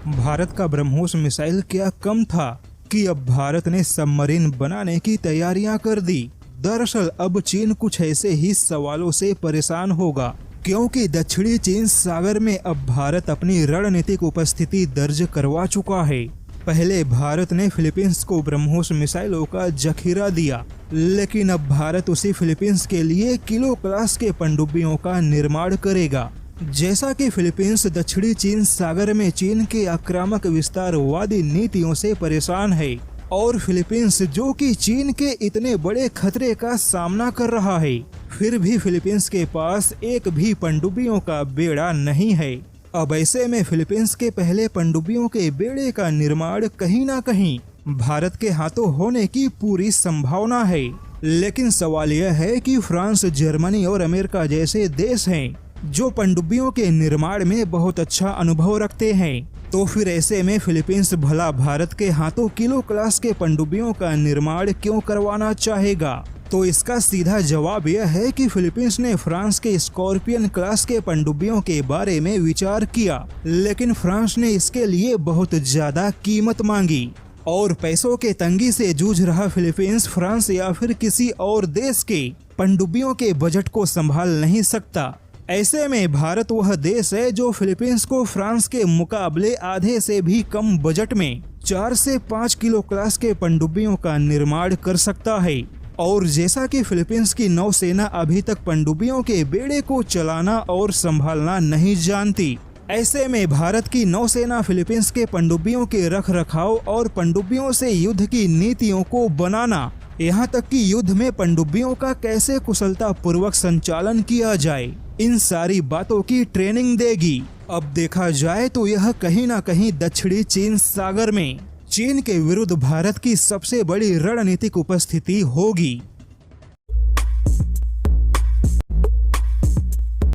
भारत का ब्रह्मोस मिसाइल क्या कम था कि अब भारत ने सबमरीन बनाने की तैयारियां कर दी। दरअसल अब चीन कुछ ऐसे ही सवालों से परेशान होगा, क्योंकि दक्षिणी चीन सागर में अब भारत अपनी रणनीतिक उपस्थिति दर्ज करवा चुका है। पहले भारत ने फिलीपींस को ब्रह्मोस मिसाइलों का जखीरा दिया, लेकिन अब भारत उसी फिलीपींस के लिए किलो क्लास के पनडुब्बियों का निर्माण करेगा। जैसा कि फिलीपींस दक्षिणी चीन सागर में चीन के आक्रामक विस्तारवादी नीतियों से परेशान है और फिलीपींस जो कि चीन के इतने बड़े खतरे का सामना कर रहा है, फिर भी फिलीपींस के पास एक भी पनडुब्बियों का बेड़ा नहीं है। अब ऐसे में फिलीपींस के पहले पनडुब्बियों के बेड़े का निर्माण कहीं ना कहीं भारत के हाथों होने की पूरी संभावना है। लेकिन सवाल यह है कि फ्रांस, जर्मनी और अमेरिका जैसे देश हैं जो पनडुब्बियों के निर्माण में बहुत अच्छा अनुभव रखते हैं, तो फिर ऐसे में फिलीपींस भला भारत के हाथों किलो क्लास के पनडुब्बियों का निर्माण क्यों करवाना चाहेगा? तो इसका सीधा जवाब यह है कि फिलीपींस ने फ्रांस के स्कॉर्पियन क्लास के पनडुब्बियों के बारे में विचार किया, लेकिन फ्रांस ने इसके लिए बहुत ज्यादा कीमत मांगी और पैसों के तंगी से जूझ रहा फिलीपींस फ्रांस या फिर किसी और देश के पनडुब्बियों के बजट को संभाल नहीं सकता। ऐसे में भारत वह देश है जो फिलीपींस को फ्रांस के मुकाबले आधे से भी कम बजट में 4 से 5 किलो क्लास के पनडुब्बियों का निर्माण कर सकता है। और जैसा कि फिलीपींस की नौसेना अभी तक पनडुब्बियों के बेड़े को चलाना और संभालना नहीं जानती, ऐसे में भारत की नौसेना फिलीपींस के पनडुब्बियों के रख रखाव और पनडुब्बियों से युद्ध की नीतियों को बनाना, यहाँ तक कि युद्ध में पनडुब्बियों का कैसे कुशलता पूर्वक संचालन किया जाए, इन सारी बातों की ट्रेनिंग देगी। अब देखा जाए तो यह कहीं ना कहीं दक्षिणी चीन सागर में चीन के विरुद्ध भारत की सबसे बड़ी रणनीतिक उपस्थिति होगी।